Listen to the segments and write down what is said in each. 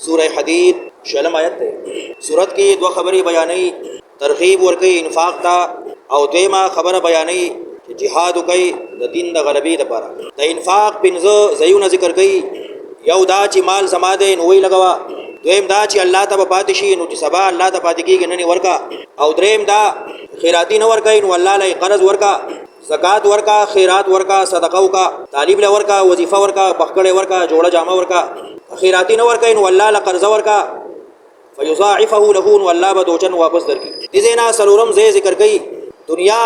سورہ حدید شلم آیت ته سورت کې دوه خبرې بیانې ترغیب ورکړي انفاق ته او دیمه خبره بیانې چې jihad کوي د دین د غلبې لپاره د انفاق پنځه ځایونه ذکر کړي یو دا چې مال سماده نوې لګوا دویم دا چې الله ته پاتې شي نو چې سبا الله ته پاتې کېږي نه ورکا او دریم دا خیراتی نه ورکا نو الله له قرض ورکا زکات ورکا خیرات ورکا صدقه ورکا طالب له ورکا وظیفه ورکا بخکړه ورکا جوړه جامه ورکا خیراتی نه ورکا نو الله له قرض ورکا فیضاعفه له والله بدوجن واپس درکې دې زینا سلورم زې ذکر کړي دنیا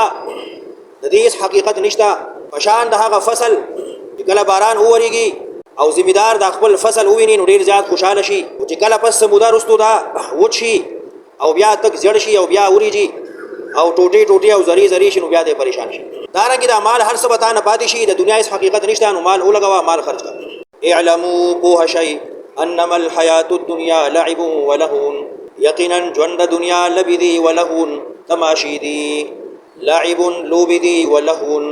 د دې حقیقت نشته پشان د هغه فصل کله باران اوريږي او ذمہدار د خپل فصل وویني نو ډیر زیات خوشاله شي او چې کله پس سمودا رستو دا وچی او بیا تک زړ شي او بیا اوريږي او ټوټي ټوټي او زری زری شي نو بیا دې پریشان شي دارنګه د مال هر څه بتا نه پاتې شي د دنیا هیڅ حقیقت نشته نو مال ولګوا مال خرج کړه اعلموا بوه شيء انما الحیات الدنیا لعب ولهو یقینا ژوند دنیا لبدي ولهو تماشیدي لعب لوبدي ولهو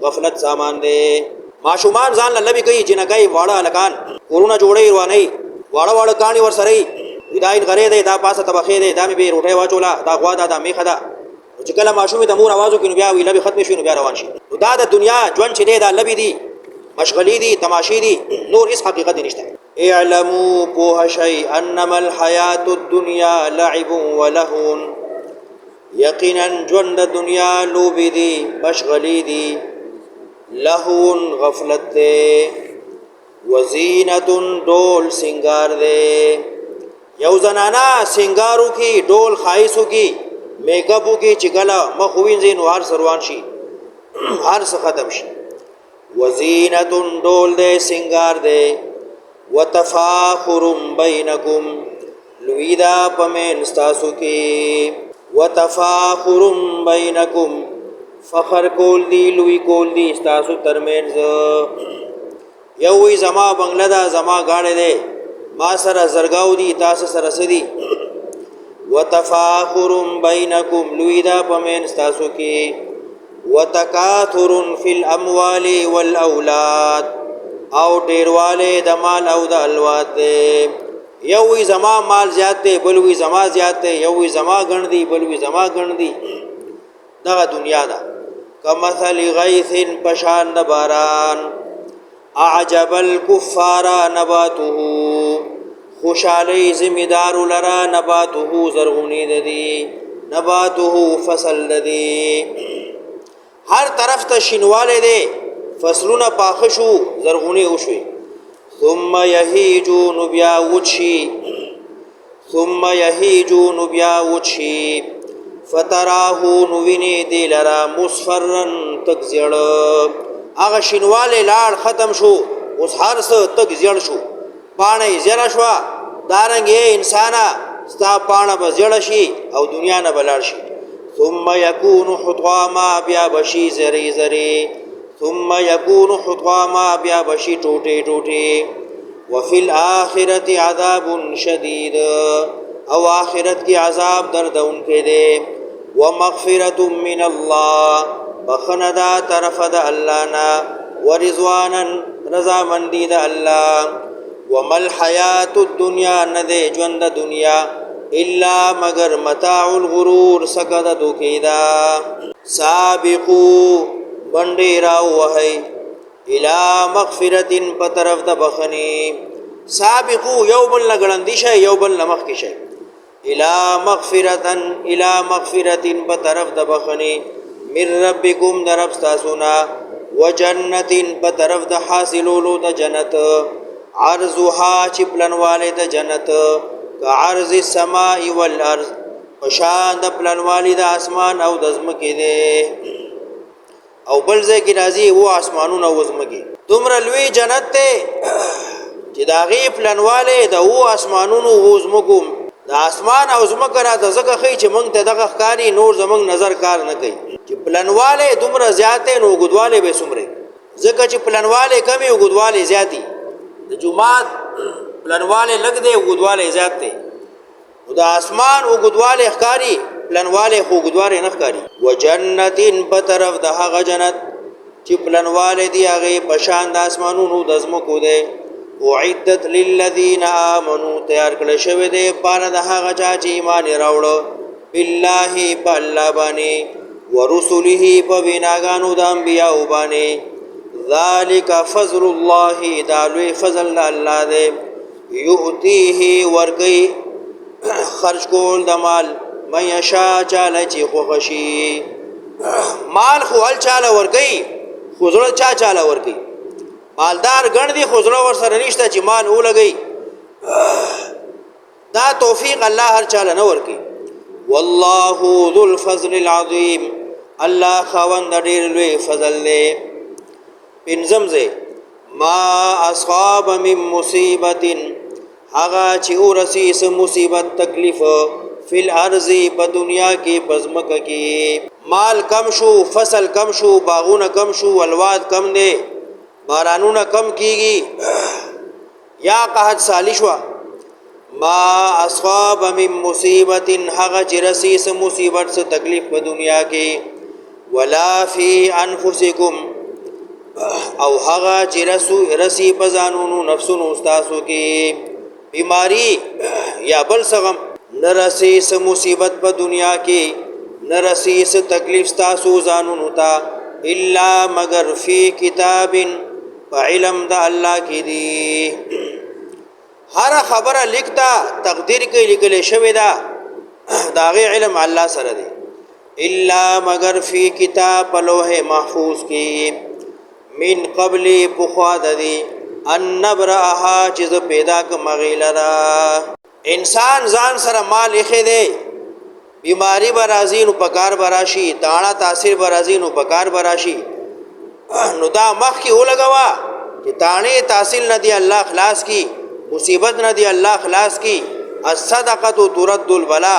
غفلت سامان دے ماشومان ځان لبي کوي جنګي واړه لکان کورونه جوړي رواني واړه کانی ور سره وداین غره دی دا پاسه تبخې دی دا مې به روټي واچولا دا غوا دا میخه دا چې کله ماشومې د مور आवाज وکړي بیا وی لبي ختم شي نو بیا روان شي دا د دنیا ژوند چې دی دا لبي دي مشغلي دي تماشې دي نور هیڅ حقیقت نشته اعلموا بوه شيء انما الحیات الدنیا لعب ولهو یقینا ژوند دنیا لوبي دي مشغلي دي لهون غفلت دے وزینت ډول سنگار دے یو زنانا سنگارو کی ډول خایسو کی میک اپو کی چکلا مخوین زین هر سروان شي هر څه ختم شي وزینت ډول دے سنگار دے وتفاخر بینکم لویدا پمن استاسو کی وتفاخر بینکم فخر کول دی لوی کول دی استاسو ترمنځ یوې زما بنگله دا زما گاړه دی ما سره زرګاو دی تاسو سره سدي وتفاخر بینکم لوی دا پمن استاسو کې وتکاثر فی الاموال والاولاد او ډیرواله د مال او د اولاد دی یوې زما مال زیات دی بلوي زما زیات دی یوې زما ګڼ دی بلوي زما ګڼ دی دغه دنیا دا کمثل غیث پشان باران اعجب الكفار نباته خوشالی زمیدار لرا نباته زرغونی ددی نباته فصل ددی هر طرف ته شینواله دی فصلونه پاخشو زرغونی وشوي ثم یهیجون بیا وچی ثم یهیجون بیا وچی فتراه نوینه دی لرا مصفرن تک زیړ هغه شینواله لاړ ختم شو اوس هر څه تک زیړ شو پانه زیړ شو دارنګ انسانا ستا پانه به زیړ شي او دنیا نه بلار شي ثم يكون حطاما بیا بشي زری زری ثم يكون حطاما بیا بشي ټوټي ټوټي وفي الاخره عذاب شدید او آخرت کی عذاب دردون کے دے ومغفرت من اللہ بخندا طرف دا اللہ نا ورضوانا رضا مندی دا اللہ وما الحیات الدنیا ندے جوند دنیا الا مگر متاع الغرور سکد دوکیدا سابقو بندی راو وحی الى مغفرت پترف دا بخنی سابقو یو بل لگڑندی شای یو بل لمخ کی شای الى مغفرت بطرف د بخنی من ربکم درب استاسونا وجنت بطرف د حاصلولو د جنت عرضها چپلنواله د جنت كعرض السماء والارض پشان د پلنواله د اسمان او د زمکه ده او بل ځای کې راځي وو اسمانونو او زمکه دومره لوی جنت ته چې دا غي پلنواله د وو اسمانونو او زمکو د اسمان او زمکه را د زکه خي چې مونږ ته دغه ښکاری نور زمونږ نظر کار نه کوي چې پلنواله دومره زیاته نو غدواله به سمره زکه چې پلنواله کمی او غدواله زیاتی د جمعات پلنواله لګ دی او غدواله زیات دی او د اسمان او غدواله ښکاری پلنواله خو غدواله نه ښکاری وجنتین په طرف د هغه جنت چې پلنواله دی هغه پشان د اسمانونو د زمکو دی اعدت للذین آمنوا تیار کړی شوی دی پاره د هغه چا چې ایمان یې راوړو بالله په الله باندې ورسله په ویناګانو د انبیاء باندې ذالک فضل الله دا لوی فضل الله دی یؤتیه ورکی خرج کول د مال من یشاء چاله چې خوښ شي مال خو ول چاله ورکی خو زړه چاله ورکی مالدار ګڼ دي خو زړه ور سره نشته چې مال ولګي دا توفیق الله هر چاله نه ورکی والله ذو الفضل العظیم الله خوند ډیر لوی فضل دی پنځم ځای ما اصحاب من مصیبت هغه چې ورسی سم مصیبت تکلیف فی الارض په دنیا کې پزمک کې مال کم شو فصل کم شو باغونه کم شو الواد کم دي بارانونه کم کیږي یا قحط سالی شو ما اصحاب من مصیبت هغه چې رسی سم مصیبت سے تکلیف په دنیا کې ولا فی انفسکم او هغه چې رسی په ځانونو نفسونو تاسو کې بیماری یا بل سغم نرسی س مصیبت په دنیا کې نرسی س تکلیف تاسو ځانونو ته الا مگر فی کتاب په علم د الله کې دی هر خبره لیکتا تقدیر کې لیکل شوی دا داغه علم الله سره دی الا مگر فی کتاب لوح محفوظ کې من قبل بخواد دی ان نبرها چیز پیدا کم غیلرا انسان ځان سره مال اخی دی بیماری برازی نو پکار براشی تانا تاثیر برازی نو پکار براشی نو دا مخ کی اولگوا کہ تانے تاثیر ندی اللہ خلاص کی مصیبت ندی اللہ خلاص کی الصدقۃ ترد البلا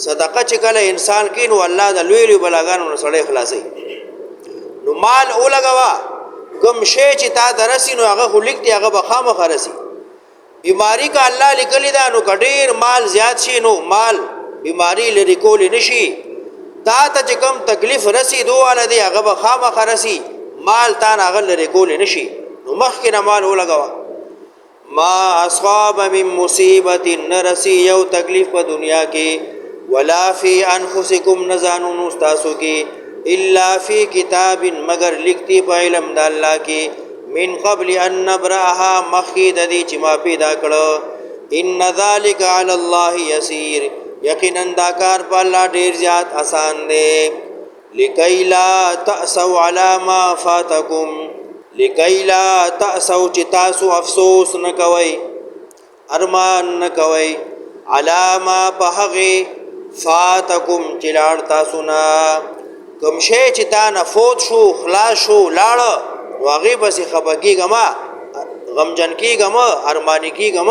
صدقه چکل انسان کی نو اللہ دا لوی لوی بلاګانو نو سړی خلاصي نو مال اولگوا کم شی چې تا درسي نو هغه خلق دی هغه بخامه خرسي بیماری کا الله لیکلی دا نو کډیر مال زیات شي نو مال بیماری لري کول نشي تا ته کم تکلیف رسی دوه دی هغه بخامه خرسي مال تا هغه لري کول نشي نو مخکې مال ولګوا ما اصحاب من مصیبت نرسی یو تکلیف په دنیا کې ولا فی انفسکم نزانون استاسو کې الا فی کتاب مگر لکھتی په علم د الله کې من قبل ان نبرأها مخید دی چې ما پیدا کړو ان ذلک علی الله یسیر یقینا دا کار په الله ډیر زیات آسان دی لکی لا تأسوا علی ما فاتکم لکی لا تأسوا چې تاسو افسوس نکوي ارمان نکوي علی ما په هغه فاتکم چې لاړ تاسو نه کم شی چې تا نه فوت شو خلاص شو لاړه واغې بسې خپګېږم غمجن کېږم ارماني کېږم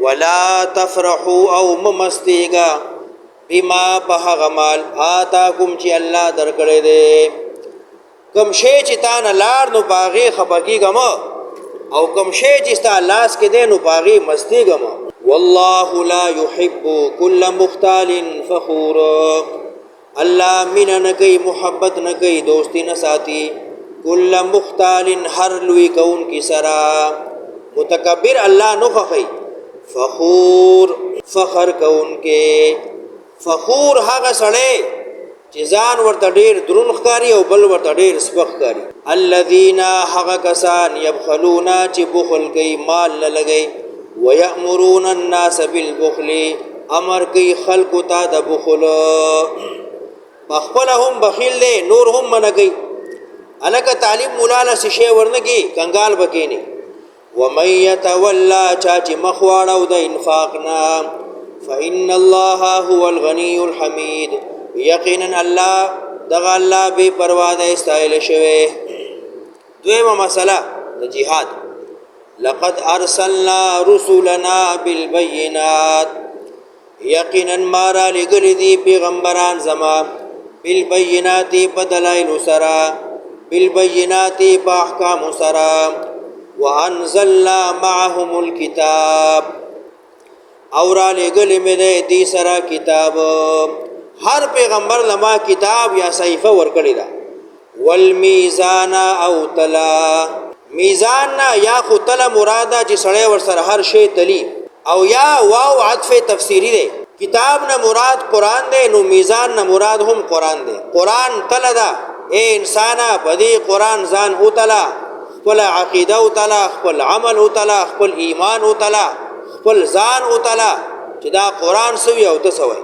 ولا تفرحوا او ممستېږه بما په هغه مال آتاکم چې الله درکړی دی کم شی چې تا نه لاړ نو په هغې خپګېږم او کم شی چې ستا لاس کې دی نو په هغې مستېږم والله لا يحب كل مختال فخور الله من نکي محبت نکي دوستی نساتی کل مختال هر لوی کون کی سرا متکبر الله نخخی فخور فخر کون کې فخور هغه سړی چې ځان ورته ډیر درون ښکاري او بل ورته ډیر سپک ښکاري الذين هغه کسان يبخلون چې بخل کوي مال نه لګي ويأمرون الناس بالبخل امر کوي خلق ته د بخل بخپل هم بخیل دی نور هم منګي الکه تعلیم مولا له شی ورنګي کنګال بکینی ومن يتولى چاچ مخواړه او د انفاقنا فإن الله هو الغني الحميد یقینا الله دغه الله به پروا ده استایل شوی دویمه مسله د جهاد لقد ارسلنا رسلنا بالبينات یقینا ما را لګل دي پیغمبران زما بالبينات بدلائل سرا بالبينات باحکام سرا وانزلنا معهم الكتاب اور لګل مې دې سرا کتاب هر پیغمبر لما کتاب یا صحیفه ورکړی دا والمیزان او تلا میزان نه یا خو تله مراده چې سړی ورسره هر شی تلی، او یا واو عطف تفسیری دی. کتاب نه مراد قرآن دی، نو میزان نه مراد هم قرآن دی. قرآن تله ده، اے انسانه په دې قرآن ځان اوتله، خپل عقیده اوتله، خپل عمل اوتله، خپل ایمان اوتله، خپل ځان اوتله چې دا قرآن سوی او ته سوی.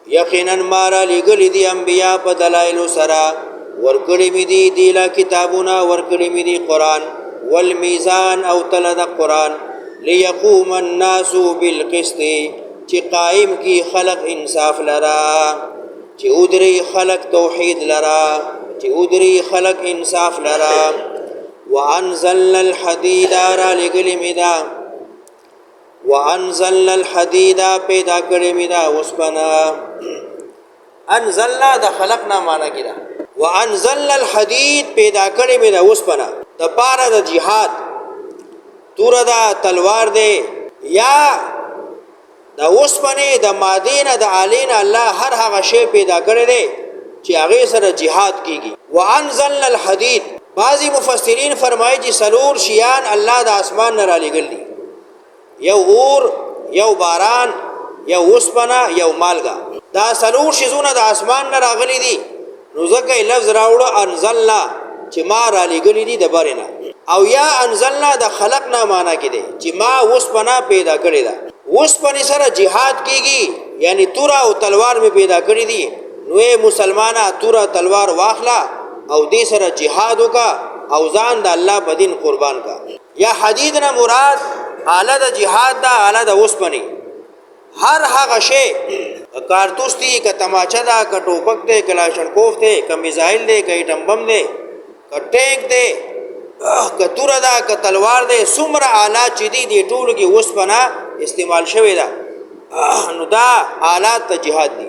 یقینا ما را لېږلي دي انبیا په دلایلو سره، ورکړي مې دي دیله کتابونه، ورکړي مې دي قرآن. والمیزان او تله د قرآن، لیقوم الناس بالقسط چې قائم کی خلق انصاف لرا، چې ودري خلق توحید لرا، چې ودري خلق انصاف لرا. وانزلنا الحديد را لګلی می دا، وانزلنا الحديد پیدا کړی می دا وسپنا. انزلنا د خلقنا معنا کیدا، وانزلنا الحديد پیدا کړی می دا وسپنا د پاره د جهاد. تور دا تلوار دی یا د اوسپنې د مادینه د علین الله هر هغه شی پیدا کړی دی چې هغه سره جهاد کیږي. وانزلنا الحديد، بعضی مفسرین فرمایي چې سلور شیان الله د اسمان نه را لېږل دي، یو اور، یو باران، یو اوسپنه، یو مالګه. دا سلور شیزونه د اسمان نه راغلي دي، نو ځکه یې لفظ راوړو انزلنا چې ما را لېږلي دي د برې نه. او یا انزلنا د خلقنا معنا کې دی چې ما اوسپنه پیدا کړې ده. اوسپنې سره جهاد کیږي، یعنی توره او تلوار می پیدا کړی دي، نو مسلمانه توره تلوار واخلا او دې سره جهاد وکا او ځان د الله په دین قربان کا. یا حدید نه مراد آله د جهاد دا، آله د اوسپنې هر هغه شی، کارتوس دی، که تماچه ده، که ټوپک دی، که کلاشنکوف دی، که میزایل دی، که ایټم بم دی، که ټینک دی، که توره ده، که تلوار دی، څومره آلات چې دي دې ټولو کې اوسپنه استعمال شوی ده، نو دا آلات ته جهاد دي.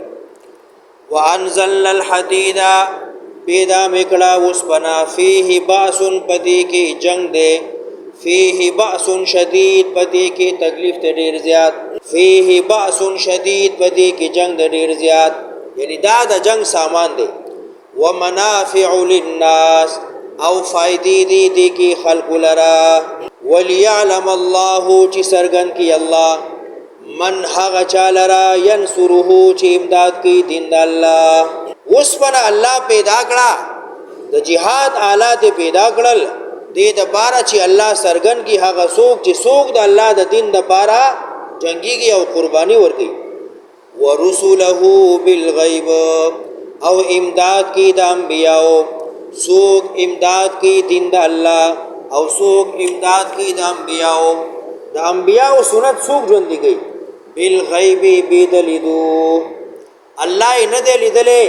وانزلنا الحديد پیدا میکړه اوسپنه، فيه باس پدې کې جنگ دی، فيه باس شدید پدې کې تکلیف ته ډیر زیات، فيه باس شدید پدې کې جنگ ته ډیر زیات، یعنی دا د جنگ سامان دی. ومنافع للناس او فائدې دي کې خلق لرا. وليعلم الله چې سرګن کی الله من هغه چالرا ينصره چې امداد کوي دین د الله. اوسپنه الله پیدا کړه، د جهاد آلات پیدا کړل دې د پاره چې الله سرګن کی هغه څوک چې څوک د الله د دین د پاره جنگيږي او قرباني ورکړي. ورسله بالغیب او امداد کی د انبیاء، څوک امداد کی دین د الله او څوک امداد کی د انبیاء. د انبیاء سنت څوک ژوندۍ کوي؟ بالغیب بدلیدو، الله یې نه دی لیدلی،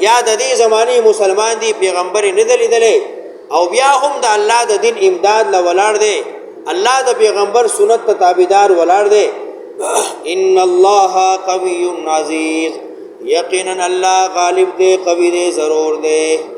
یا د دې زمانې مسلمان دی پیغمبر یې نه دی لیدلی، او بیا هم د الله د دین امداد له ولاړ دی، الله د پیغمبر سنت ته تابعدار ولاړ دی. ان الله قوی عزیز، یقینا الله غالب دی، قوی دی، ضرور دی.